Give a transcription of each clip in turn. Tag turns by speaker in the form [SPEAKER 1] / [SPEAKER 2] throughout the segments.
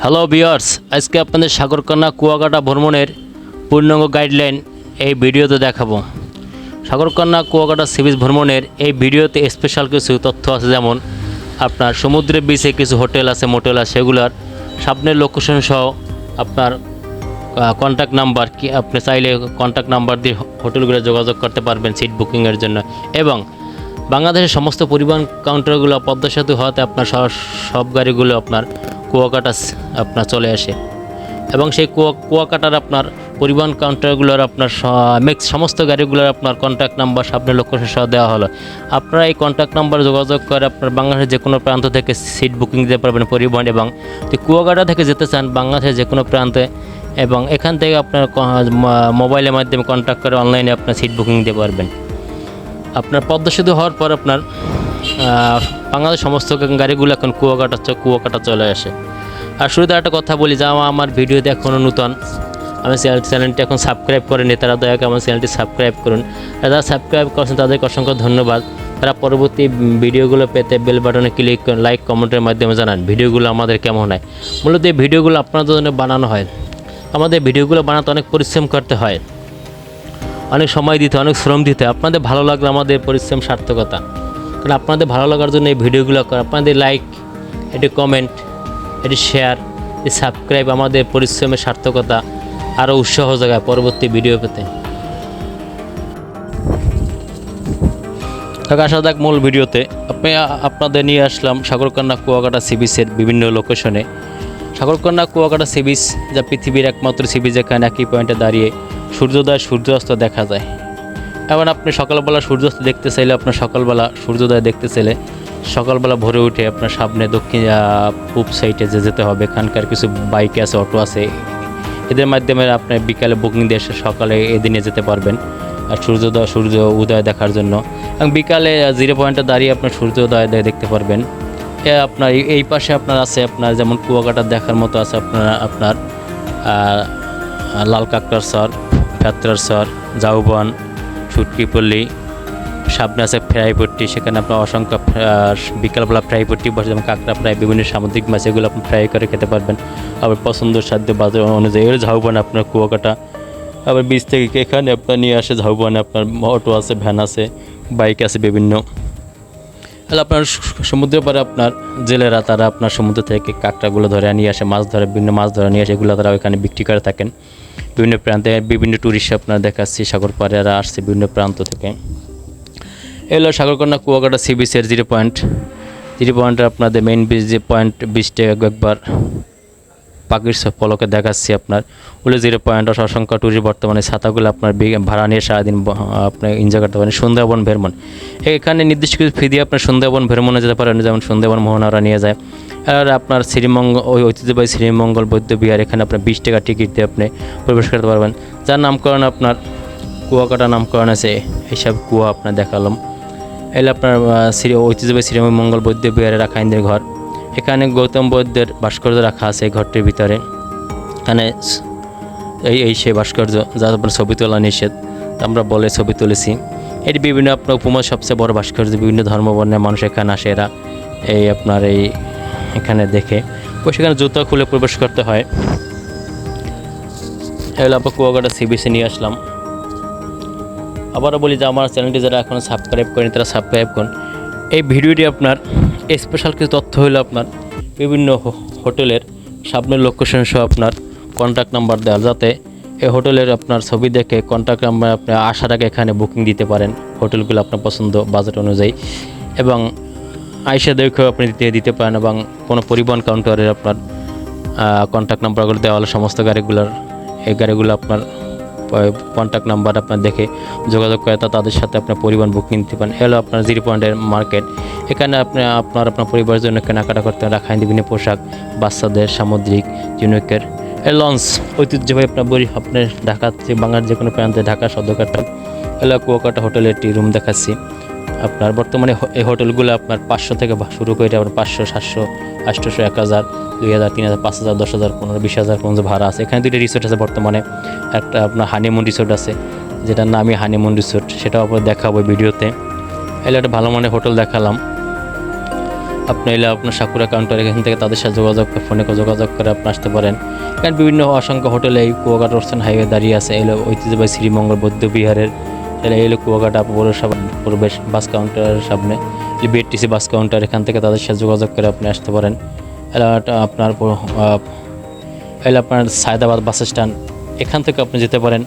[SPEAKER 1] Hello viewers, আজকে আপনাদের সাগরকন্যা কুয়াকাটা ভ্রমণের পূর্ণাঙ্গ গাইডলাইন এই ভিডিওতে দেখাবো। সাগরকন্যা কুয়াকাটা সি বিচ ভ্রমণের এই ভিডিওতে স্পেশাল কিছু তথ্য আছে, যেমন আপনার সমুদ্রের বিচে কিছু হোটেল আছে, মোটেল আছে, সেগুলোর সামনের লোকেশন সহ আপনার কন্ট্যাক্ট নাম্বার, কি আপনি চাইলে কন্ট্যাক্ট নাম্বার দিয়ে হোটেলগুলো যোগাযোগ করতে পারবেন সিট বুকিংয়ের জন্য। এবং বাংলাদেশের সমস্ত পরিবহন কাউন্টারগুলো পদ্মা সেতু হওয়াতে আপনার সব গাড়িগুলো আপনার কুয়াকাটা আপনার চলে আসে, এবং সেই কুয়াকাটার আপনার পরিবহন কাউন্টারগুলোর আপনার সমস্ত গাড়িগুলোর আপনার কন্ট্যাক্ট নাম্বার সামনের লোকেশন সহ দেওয়া হলো। আপনারা এই কন্ট্যাক্ট নাম্বার যোগাযোগ করে আপনার বাংলাদেশের যে কোনো প্রান্ত থেকে সিট বুকিং দিতে পারবেন পরিবহন। এবং যদি কুয়াকাটা থেকে যেতে চান বাংলাদেশের যে কোনো প্রান্তে, এবং এখান থেকে আপনার মোবাইলের মাধ্যমে কন্ট্যাক্ট করে অনলাইনে আপনার সিট বুকিং দিতে পারবেন। আপনার পদ্মা সেতু হওয়ার পর আপনার বাংলাদেশ সমস্ত গাড়িগুলো এখন কুয়াকাটা চলে আসে। আর শুরুতে একটা কথা বলি, যা আমার ভিডিওতে এখনও নতুন, আমি চ্যানেলটি এখন সাবস্ক্রাইব করেনি, তারা দয়া করে আমার চ্যানেলটি সাবস্ক্রাইব করুন। যারা সাবস্ক্রাইব করছেন তাদেরকে অসংখ্য ধন্যবাদ। তারা পরবর্তী ভিডিওগুলো পেতে বেল বাটনে ক্লিক করুন, লাইক কমেন্টের মাধ্যমে জানান ভিডিওগুলো আমাদের কেমন হয়। মূলত এই ভিডিওগুলো আপনাদের জন্য বানানো হয়। আমাদের ভিডিওগুলো বানাতে অনেক পরিশ্রম করতে হয়, অনেক সময় দিতে, অনেক শ্রম দিতে। আপনাদের ভালো লাগলে আমাদের পরিশ্রম সার্থকতা, কারণ আপনাদের ভালো লাগার জন্য এই ভিডিওগুলো করা। আপনাদের লাইক, এটি কমেন্ট, এটি শেয়ার, এটি সাবস্ক্রাইব আমাদের পরিশ্রমের সার্থকতা, আরও উৎসাহ জায়গায় পরবর্তী ভিডিও পেতে। আসা যাক মূল ভিডিওতে। আপনাদের নিয়ে আসলাম সাগরকন্যা কুয়াকাটা সি বিচের বিভিন্ন লোকেশনে। সাগরকন্যা কুয়াকাটা সি বিচ যা পৃথিবীর একমাত্র সি বিচ, যেখানে একই পয়েন্টে দাঁড়িয়ে সূর্যোদয় সূর্যাস্ত দেখা যায়। এবং আপনি সকালবেলা সূর্যাস্ত দেখতে চাইলে, আপনার সকালবেলা সূর্যোদয় দেখতে চাইলে সকালবেলা ভোরে উঠে আপনার সামনে দক্ষিণ পূব সাইডে যেতে হবে। এখানকার কিছু বাইক আছে, অটো আছে, এদের মাধ্যমে আপনি বিকালে বুকিং দিয়ে এসে সকালে এদিনে যেতে পারবেন আর সূর্য উদয় দেখার জন্য। এবং বিকালে 0 পয়েন্টে দাঁড়িয়ে আপনার সূর্যোদয় দেখতে পারবেন। আপনার এই পাশে আপনার আছে, আপনার যেমন কুয়াকাটা দেখার মতো আছে আপনার লাল কাঁকড়ার সর, ফেত্রার সর, ঝাউবন, সুটকিপল্লী, সামনে আছে ফ্রাইপট্টি, সেখানে আপনার অসংখ্য বিকালবেলা ফ্রাইপট্টি বসে, যেমন কাঁকড়া ফ্রাই, বিভিন্ন সামুদ্রিক মাছ, এগুলো আপনি ফ্রাই করে খেতে পারবেন। আবার পছন্দ সাধ্য বাজার অনুযায়ী এর ঝাউবন আপনার কুয়াকাটা। আবার বীজ থেকে এখানে আপনার নিয়ে আসে ঝাউবনে আপনার অটো আছে, ভ্যান আছে, বাইক আছে বিভিন্ন। তাহলে আপনার সমুদ্রের পাড়ে আপনার জেলেরা, তারা আপনার সমুদ্র থেকে কাঁকড়াগুলো ধরে নিয়ে আসে, মাছ ধরে, বিভিন্ন মাছ ধরে নিয়ে আসে, এগুলো তারা ওইখানে বিক্রি করে থাকেন বিভিন্ন প্রান্তে। বিভিন্ন ট্যুরিস্ট আপনার দেখাচ্ছি, সাগর পাড়েরা আসছে বিভিন্ন প্রান্ত থেকে। এগুলো সাগরকন্যা কুয়াকাটা সি বিচের 0 পয়েন্টে আপনাদের মেইন বিচ, যে পয়েন্ট বিচটা একবার পাখির পলকে দেখাচ্ছি আপনার ওগুলো 0 পয়েন্ট। অসংখ্য ট্যুরিস্ট বর্তমানে ছাতাগুলো আপনার ভাড়া নিয়ে সারাদিন আপনি এনজয় করতে পারেন। সুন্দরবন ভ্রমণ, এখানে নির্দিষ্ট কিছু ফি দিয়ে আপনার সুন্দরবন ভ্রমণে যেতে পারেন, যেমন সুন্দরবন মোহনারা নিয়ে যায়। আর আপনার ঐতিহ্যবাহী শ্রীমঙ্গল বৌদ্ধ বিহার, এখানে আপনার 20 টাকা টিকিট দিয়ে আপনি প্রবেশ করতে পারবেন। যার নামকরণ আপনার কুয়াকাটা নামকরণ আছে, এইসব কুয়া আপনার দেখালাম। এলে আপনার ঐতিহ্যবাহী শ্রীমঙ্গল বৌদ্ধ বিহারে রাখা ইন্দ্রের ঘর, এখানে গৌতম বুদ্ধের ভাস্কর্য রাখা আছে এই ঘরটির ভিতরে। এখানে সেই ভাস্কর্য, যা আপনার ছবি তোলা নিষেধ, আমরা বলে ছবি তুলেছি। এটি বিভিন্ন আপনার উপমহাদেশের সবচেয়ে বড় ভাস্কর্য, বিভিন্ন ধর্মবর্ণের মানুষ এখানে আসে, এরা আপনার এখানে দেখে। সেখানে জুতো খুলে প্রবেশ করতে হয়। এগুলো আপনার কুয়াকাটা সি বিচে নিয়ে আসলাম। আবারও বলি যে আমার চ্যানেলটি যারা এখনও সাবস্ক্রাইব করেন তারা সাবস্ক্রাইব করুন। এই ভিডিওটি আপনার স্পেশাল কিছু তথ্য হলো আপনার বিভিন্ন হোটেলের সামনের লোকেশন সহ আপনার কন্ট্যাক্ট নাম্বার দেওয়া, যাতে এই হোটেলের আপনার ছবি দেখে কন্ট্যাক্ট নাম্বার আপনি আসার আগে এখানে বুকিং দিতে পারেন হোটেলগুলো আপনার পছন্দ বাজেট অনুযায়ী। এবং আইসা দেখেও আপনি দিতে পারেন। এবং কোনো পরিবহন কাউন্টারের আপনার কন্ট্যাক্ট নাম্বারগুলো দেওয়া হলো সমস্ত গাড়িগুলোর। এই গাড়িগুলো আপনার কন্ট্যাক্ট নাম্বার আপনার দেখে যোগাযোগ করে তাদের সাথে আপনার পরিবহন বুকিং দিতে পারেন। এলো আপনার 0 পয়েন্টের মার্কেট, এখানে আপনার পরিবারের জন্য কেনাকাটা করতে রাখাইন বিভিন্ন পোশাক, বাচ্চাদের, সামুদ্রিক জিনিসের লঞ্চ, ঐতিহ্যবাহী আপনার আপনার ঢাকা থেকে বাংলার যে কোনো প্রান্তে, ঢাকা সদরঘাট। এলো কুয়াকাটা হোটেলের একটি রুম দেখাচ্ছি আপনার। বর্তমানে এই হোটেলগুলো আপনার 500 থেকে শুরু করে আপনার 500, 700, 800, 1000, 2000, 3000, 5000, 10,000, 15,000, 20,000 পর্যন্ত ভাড়া আছে। এখানে 2টি রিসোর্ট আছে বর্তমানে। একটা আপনার হানিমুন রিসোর্ট আছে, যেটার নামই হানিমুন রিসোর্ট, সেটাও আপনার দেখাবো ভিডিওতে। এলে একটা ভালো মানের হোটেল দেখালাম। আপনি এলে আপনার সাকুরা কাউন্টার এখান থেকে তাদের সাথে ফোনে যোগাযোগ করে আপনি আসতে পারেন। কারণ বিভিন্ন অসংখ্য হোটেলে এই কুয়াকাটা ওরসান হাইওয়ে দাঁড়িয়ে আছে। এলো ঐতিহ্যবাহী শ্রীমঙ্গল বৌদ্ধ বিহারের এলো কুয়াকাটা পৌরসভা প্রবেশ বাস কাউন্টারের সামনে বিএটিসি বাস কাউন্টার, এখান থেকে তাদের সাথে যোগাযোগ করে আপনি আসতে পারেন। এলো আপনার সায়দাবাদ বাস স্ট্যান্ড, এখান থেকে আপনি যেতে পারেন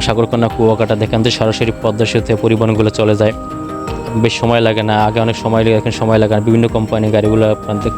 [SPEAKER 1] সাগরকন্যা কুয়াকাটা। এখান থেকে সরাসরি পদ্মা সেতুতে পরিবহনগুলো চলে যায়, বেশ সময় লাগে না। আগে অনেক সময় লাগে, এখন সময় লাগে না। বিভিন্ন কোম্পানি গাড়িগুলো আপনাদের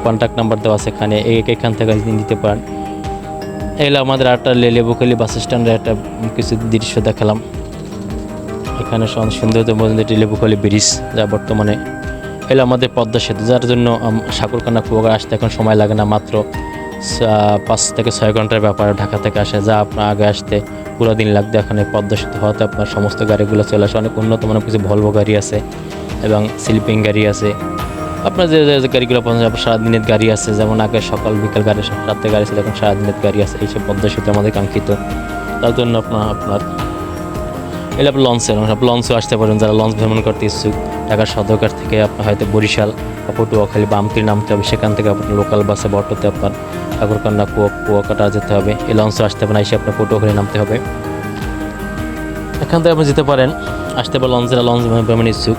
[SPEAKER 1] কন্ট্যাক্ট নাম্বার দেওয়া আছে এখানে, এখান থেকে নিতে পারেন। এগুলো আমাদের একটা লেবুখালী বাস স্ট্যান্ডের একটা কিছু দৃশ্য দেখালাম। এখানে সুন্দরতম লেবুখালী ব্রিজ, যা বর্তমানে এলো আমাদের পদ্মা সেতু, যার জন্য সাগরকন্যা কুয়াকাটা আসতে এখন সময় লাগে না, মাত্র 5 থেকে 6 ঘন্টার ব্যাপার ঢাকা থেকে আসে, যা আপনার আগে আসতে পুরো দিন লাগবে। এখানে পদ্মা সেতু হওয়াতে আপনার সমস্ত গাড়িগুলো চলে আসে। অনেক উন্নত মানের কিছু ভলভো গাড়ি আছে এবং স্লিপিং গাড়ি আছে। আপনার যে গাড়িগুলো পছন্দ, আপনার সারাদিনের গাড়ি আছে, যেমন আগে সকাল বিকাল গাড়ি, রাত্রে গাড়ি ছিল, এখন সারাদিনের গাড়ি আছে। এইসব পদ্মা সেতু আমাদের কাঙ্ক্ষিত, তার জন্য আপনার এলে আপনি লঞ্চেও আসতে পারেন। যারা লঞ্চ ভ্রমণ করতে ইচ্ছুক, ঢাকার সদরঘাট থেকে আপনার হয়তো বরিশাল বা পটুয়াখালী বা আমতলী নামতে হবে, সেখান থেকে আপনার লোকাল বাসে বা অটোতে আপনার সাগরকন্যা কুয়াকাটা যেতে হবে। এই লঞ্চে আসতে পারেন, এসে আপনার পটুয়াখালী নামতে হবে। এখান থেকে আপনি যেতে পারেন, আসতে পারেন লঞ্চ ভ্রমণ ইচ্ছুক।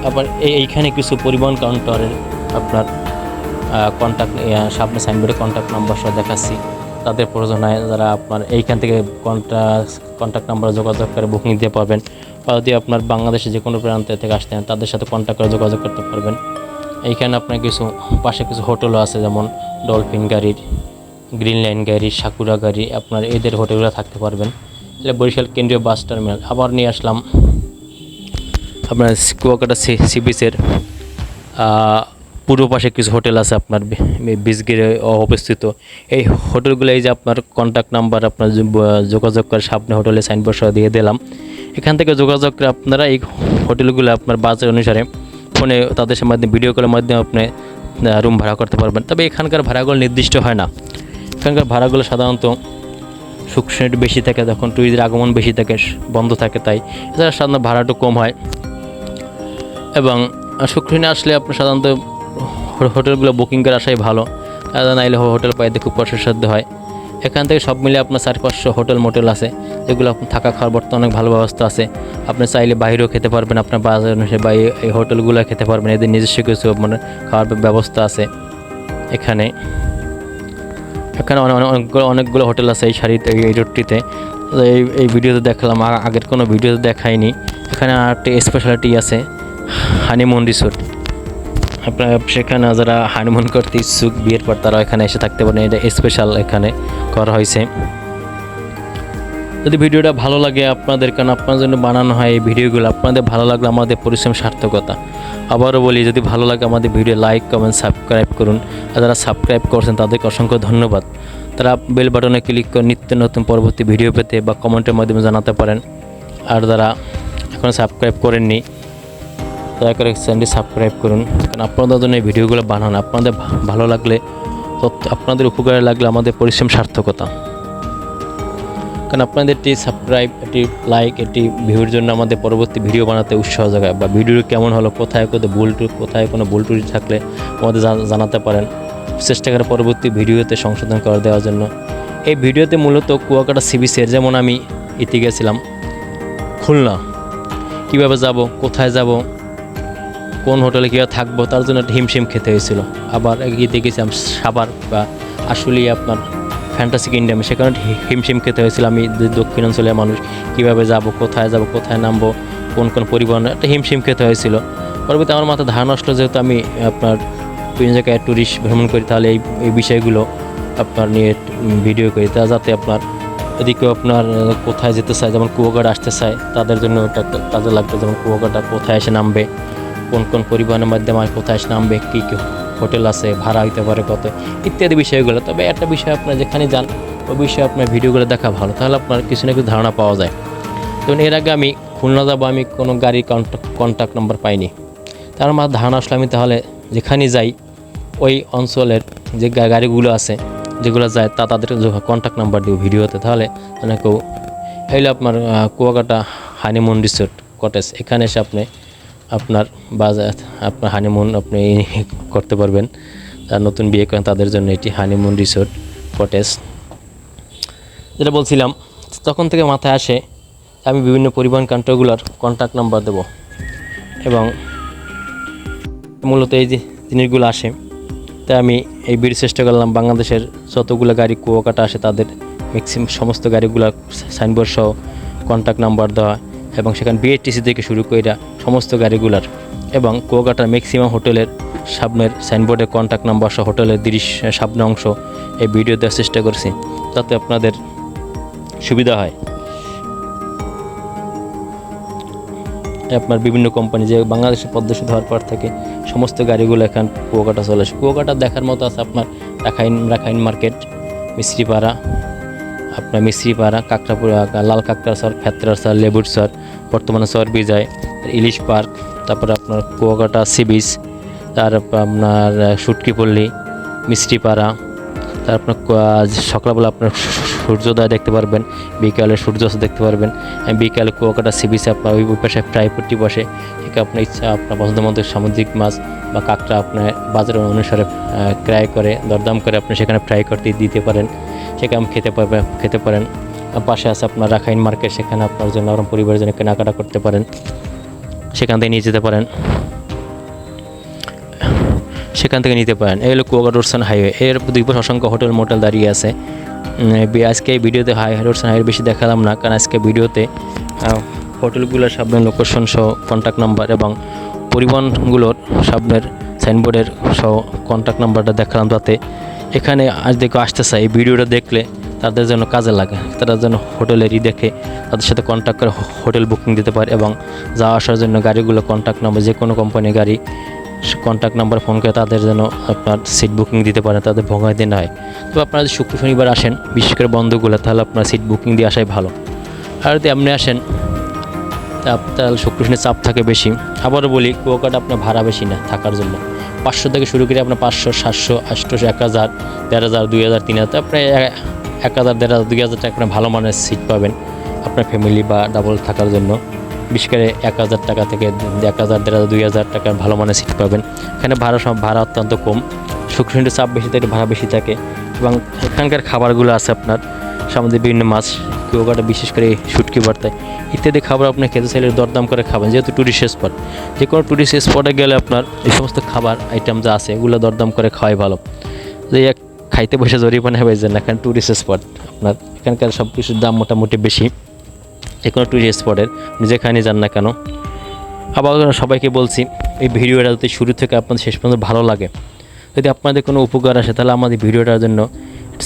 [SPEAKER 1] আবার এইখানে কিছু পরিবহন কাউন্টারের আপনার কন্ট্যাক্ট সামনে সাইনবোর্ডে কন্ট্যাক্ট নাম্বার সহ দেখাচ্ছি। তাদের প্রয়োজন হয়, যারা আপনার এইখান থেকে কন্ট্যাক্ট নাম্বারে যোগাযোগ করে বুকিং দিতে পারবেন। বা যদি আপনার বাংলাদেশে যে কোনো প্রান্ত থেকে আসতে হয়, তাদের সাথে কন্ট্যাক্ট করে যোগাযোগ করতে পারবেন। এইখানে আপনার পাশে কিছু হোটেলও আছে, যেমন ডলফিন গাড়ির, গ্রিন লাইন গাড়ি, সাকুরা গাড়ি, আপনার এদের হোটেলগুলো থাকতে পারবেন। এটা বরিশাল কেন্দ্রীয় বাস টার্মিনাল। আবার নিয়ে আসলাম আপনার কুয়াকাটা সি বিচের পূর্ব পাশে কিছু হোটেল আছে আপনার বিচ ঘিরে অবস্থিত। এই হোটেলগুলো এই যে আপনার কন্ট্যাক্ট নাম্বার আপনার যোগাযোগ করে সামনে হোটেলে সাইনবোর্ড সহ দিয়ে দিলাম। এখান থেকে যোগাযোগ করে আপনারা এই হোটেলগুলো আপনার বাজেট অনুসারে ফোনে তাদের মাধ্যমে ভিডিও কলের মাধ্যমে আপনি রুম ভাড়া করতে পারবেন। তবে এখানকার ভাড়াগুলো নির্দিষ্ট হয় না, এখানকার ভাড়াগুলো সাধারণত শুকনো বেশি থাকে, যখন টুরিস্টের আগমন বেশি থাকে, বন্ধ থাকে, তাই এছাড়া সাধারণত ভাড়াটা কম হয়। এবং শুক্রদিনে আসলে আপনার সাধারণত হোটেলগুলো বুকিং করে আসাই ভালো, নাইলে হোটেল পাইতে খুব কষ্টসাধ্য হয়। এখান থেকে সব মিলে আপনার 4-500 মোটেল আছে, যেগুলো আপনার থাকা খাওয়ার বর্তমানে অনেক ভালো ব্যবস্থা আছে। আপনি চাইলে বাইরেও খেতে পারবেন, আপনার বাজার অনুসারে বা এই হোটেলগুলো খেতে পারবেন। এদের নিজস্ব কিছু মানে খাওয়ার ব্যবস্থা আছে এখানে। অনেকগুলো হোটেল আছে এই সারিতে, এই রোডটিতে। এই ভিডিওতে দেখলাম, আগের কোনো ভিডিওতে দেখায়নি। এখানে আরেকটি স্পেশালিটি আছে, হানিমুন রিসোর্ট। আপনারা সেখানে যারা হানিমুন করতে ইচ্ছুক, বিয়ের পর তারা এখানে এসে থাকতে পারেন। এটা স্পেশাল এখানে করা হয়েছে। যদি ভিডিওটা ভালো লাগে আপনাদের, কারণ আপনার জন্য বানানো হয় এই ভিডিওগুলো, আপনাদের ভালো লাগলে আমাদের পরিশ্রম সার্থকতা। আবারও বলি, যদি ভালো লাগে আমাদের ভিডিও লাইক কমেন্ট সাবস্ক্রাইব করুন। আর যারা সাবস্ক্রাইব করছেন তাদেরকে অসংখ্য ধন্যবাদ। তারা বেল বাটনে ক্লিক করে নিত্য নতুন পরবর্তী ভিডিও পেতে বা কমেন্টের মাধ্যমে জানাতে পারেন। আর যারা এখনও সাবস্ক্রাইব করেননি, দয়া করে চ্যানেলটি সাবস্ক্রাইব করুন, কারণ আপনাদের জন্য এই ভিডিওগুলো বানানো। আপনাদের ভালো লাগলে, আপনাদের উপকারে লাগলে আমাদের পরিশ্রম সার্থকতা। কারণ আপনাদের একটি সাবস্ক্রাইব, একটি লাইক, একটি ভিউর জন্য আমাদের পরবর্তী ভিডিও বানাতে উৎসাহ জাগায়। বা ভিডিও কেমন হলো, কোথায় কোনো ভুল ত্রুটি থাকলে আমাদের জানাতে পারেন। চেষ্টা করে পরবর্তী ভিডিওতে সংশোধন করে দেওয়ার জন্য। এই ভিডিওতে মূলত কুয়াকাটা সি বিচের, যেমন আমি ইতি গেছিলাম খুলনা, কীভাবে যাব, কোথায় যাব, কোন হোটেলে কীভাবে থাকবো, তার জন্য একটা হিমশিম খেতে হয়েছিল। আবার গিয়ে দেখেছিলাম সাভার বা আসলেই আপনার ফ্যান্টাসি কিংডমে, সেখানে হিমশিম খেতে হয়েছিল। আমি দক্ষিণাঞ্চলের মানুষ, কীভাবে যাব, কোথায় নামবো, কোন পরিবহন, একটা হিমশিম খেতে হয়েছিল। পরবর্তী আমার মাথায় ধারণা আসলো, যেহেতু আমি আপনার বিভিন্ন জায়গায় ট্যুরিস্ট ভ্রমণ করি, তাহলে এই বিষয়গুলো আপনার নিয়ে ভিডিও করি, তা যাতে আপনার যদি কেউ আপনার কোথায় যেতে চায়, যেমন কুয়াকাটা আসতে চায়, তাদের জন্য ওটা কাজে লাগবে। যেমন কুয়াকাটা কোথায় এসে নামবে, কোন পরিবহনের মাধ্যমে কোথায় এসে নামবে, কী হোটেল আছে, ভাড়া হইতে পারে কত, ইত্যাদি বিষয়গুলো। তবে একটা বিষয়, আপনার যেখানে যান ওই বিষয়ে আপনার ভিডিওগুলো দেখা ভালো, তাহলে আপনার কিছু না কিছু ধারণা পাওয়া যায়। তো এর আগে আমি খুলনা যাবো, আমি কোনো গাড়ির কন্ট্যাক্ট নাম্বার পাইনি। তার আমার ধারণা আসলে আমি তাহলে যেখানে যাই ওই অঞ্চলের যে গাড়িগুলো আছে, যেগুলো যায়, তাদের কন্ট্যাক্ট নাম্বার দিব ভিডিওতে, তাহলে কেউ এলে আপনার কুয়াকাটা হানিমুন রিসোর্ট কটেজ, এখানে এসে আপনি আপনার বাজার আপনার হানিমুন আপনি করতে পারবেন। যারা নতুন বিয়ে করেন তাদের জন্য এটি হানিমুন রিসোর্ট কটেজ। যেটা বলছিলাম, তখন থেকে মাথায় আসে আমি বিভিন্ন পরিবহন কাউন্টারগুলোর কন্ট্যাক্ট নাম্বার দেব, এবং মূলত এই যে জিনিসগুলো আসে তাই আমি এই ভিডিও চেষ্টা করলাম বাংলাদেশের যতগুলো গাড়ি কুয়াকাটা আসে তাদের ম্যাক্সিমাম সমস্ত গাড়িগুলো সাইনবোর্ড সহ কন্ট্যাক্ট নাম্বার দেওয়া, এবং সেখানে বিএটিসি থেকে শুরু করে সমস্ত গাড়িগুলার, এবং কুয়াকাটার ম্যাক্সিমাম হোটেলের সামনের সাইনবোর্ডে কন্ট্যাক্ট নাম্বার সহ হোটেলের সামনের অংশ এই ভিডিও দেওয়ার চেষ্টা করছি, যাতে আপনাদের সুবিধা হয়। আপনার বিভিন্ন কোম্পানি যে বাংলাদেশে পদ্মা সেতু হওয়ার পর থেকে সমস্ত গাড়িগুলো এখন কুয়াকাটা চলে আসে। কুয়াকাটা দেখার মতো আছে আপনার রাখাইন মার্কেট, মিস্ত্রিপাড়া, আপনার মিস্ত্রিপাড়া, কাঁকড়াপুরা, লাল কাঁকড়া সর, ফেতরা সর, লেবুর সর, বর্তমানে সর বিজয়, ইলিশ পার্ক, তারপরে আপনার কুয়াকাটা সি বিচ, তারপর আপনার সুটকিপল্লী, মিস্ত্রিপাড়া, তারপর সকালবেলা আপনার সূর্যোদয় দেখতে পারবেন, বিকালে সূর্যাস্ত দেখতে পারবেন। বিকালে কুয়াকাটা সি বিচে আপনার ওই পাশে ফ্রাইপট্টি বসে, থেকে আপনার ইচ্ছা আপনার পছন্দ মতো সামুদ্রিক মাছ বা কাঁকড়া আপনার বাজার অনুসারে ক্রয় করে দরদাম করে আপনি সেখানে ফ্রাই করতে দিতে পারেন, সেখানে খেতে পারেন। পাশে আছে আপনার রাখাইন মার্কেট, সেখানে আপনার জন্য আপনার পরিবারের জন্য কেনাকাটা করতে পারেন, সেখান থেকে নিয়ে যেতে পারেন, সেখান থেকে নিতে পারেন। এই হলো কুয়াকাটা রোডসান হাইওয়ে, এর দুই পাশে অসংখ্য হোটেল মোটেল দাঁড়িয়ে আছে। আজকে এই ভিডিওতে রোডসান হাইওয়ে বেশি দেখালাম না, কারণ আজকে ভিডিওতে হোটেলগুলোর সামনের লোকেশন সহ কন্ট্যাক্ট নাম্বার এবং পরিবহনগুলোর সামনের সাইনবোর্ডের সহ কন্ট্যাক্ট নাম্বারটা দেখালাম, যাতে এখানে আজ দেখে আসতে চাই এই ভিডিওটা দেখলে তাদের জন্য কাজে লাগে, তারা যেন হোটেলেরই দেখে তাদের সাথে কন্ট্যাক্ট করে হোটেল বুকিং দিতে পারে, এবং যাওয়া আসার জন্য গাড়িগুলো কন্ট্যাক্ট নাম্বার যে কোনো কোম্পানির গাড়ি কন্ট্যাক্ট নাম্বার ফোন করে তাদের যেন আপনার সিট বুকিং দিতে পারেন, তাদের ভোগায় দিন হয়। তো আপনারা যদি শুক্র শনিবার আসেন, বিশেষ করে বন্ধগুলো, তাহলে আপনার সিট বুকিং দিয়ে আসাই ভালো। আর যদি আপনি আসেন তাহলে শুক্র শনি চাপ থাকে বেশি। আবারও বলি, কুয়াকাটা আপনার ভাড়া বেশি না থাকার জন্য, 500 থেকে শুরু করে আপনার 500, 700, 800, 1000, 1500, 2000, 3000, আপনি 1000, 1500, 2000 টাকা আপনার ভালো মানের সিট পাবেন আপনার ফ্যামিলি বা ডাবল থাকার জন্য। বিশেষ করে 1000 টাকা থেকে 1000, 1500, 2000 টাকার ভালো মানের সিট পাবেন। এখানে ভাড়া অত্যন্ত কম, শুক্র শনিতে চাপ বেশি থাকে, ভাড়া বেশি থাকে, এবং এখানকার খাবারগুলো আছে আপনার সামুদ্রিক বিভিন্ন মাছ, কুয়াকাটা বিশেষ করে শুটকি ভর্তা ইত্যাদি খাবার আপনি খেতে চাইলে দরদাম করে খাবেন, যেহেতু টুরিস্ট স্পট। যে কোনো টুরিস্ট স্পটে গেলে আপনার এই সমস্ত খাবার আইটেম যা আছে এগুলো দরদাম করে খাওয়াই ভালো। যে খাইতে বসে জরিমানা হবে যে না, এখানে টুরিস্ট স্পট, আপনার এখানকার সব কিছুর দাম মোটামুটি বেশি যে কোনো টুরিস্ট স্পটের, যেখানে যান না কেন। আবার সবাইকে বলছি, এই ভিডিওটা যদি শুরু থেকে আপনাদের শেষ পর্যন্ত ভালো লাগে, যদি আপনাদের কোনো উপকার আসে, তাহলে আমাদের ভিডিওটার জন্য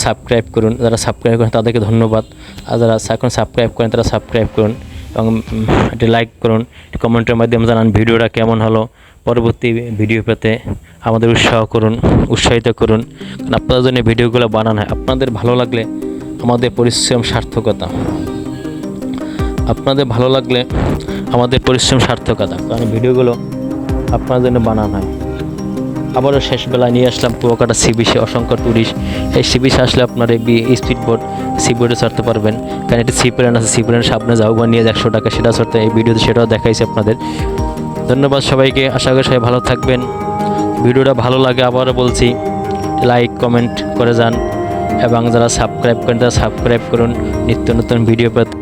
[SPEAKER 1] সাবস্ক্রাইব করুন। যারা সাবস্ক্রাইব করেন তাদেরকে ধন্যবাদ, আর যারা এখন সাবস্ক্রাইব করেন তারা সাবস্ক্রাইব করুন, এবং একটি লাইক করুন, কমেন্টের মাধ্যমে জানান ভিডিওটা কেমন হলো। পরবর্তী ভিডিও পেতে আমাদের উৎসাহিত করুন, কারণ আপনাদের জন্য ভিডিওগুলো বানানো হয়। আপনাদের ভালো লাগলে আমাদের পরিশ্রম সার্থকতা, কারণ ভিডিওগুলো আপনাদের জন্য বানানো হয়। আবারও শেষ বেলায় নিয়ে আসলাম কুয়াকাটা সি বিচে অসংখ্য টুরিস্ট। এই সি বিচে আসলে আপনার এই স্পিড বোট সি বোটে চড়তে পারবেন, কারণ এটি সি প্লেন আছে, সি প্লেনের সামনে যাওয়া নিয়ে 100 টাকা, সেটা চড়তে এই ভিডিওতে সেটাও দেখাইছি আপনাদের। ধন্যবাদ সবাইকে, আশা করি সবাই ভালো থাকবেন। ভিডিওটা ভালো লাগে আবারও বলছি, লাইক কমেন্ট করে যান, এবং যারা সাবস্ক্রাইব করেন তারা সাবস্ক্রাইব করুন নিত্য নতুন ভিডিও পেতে।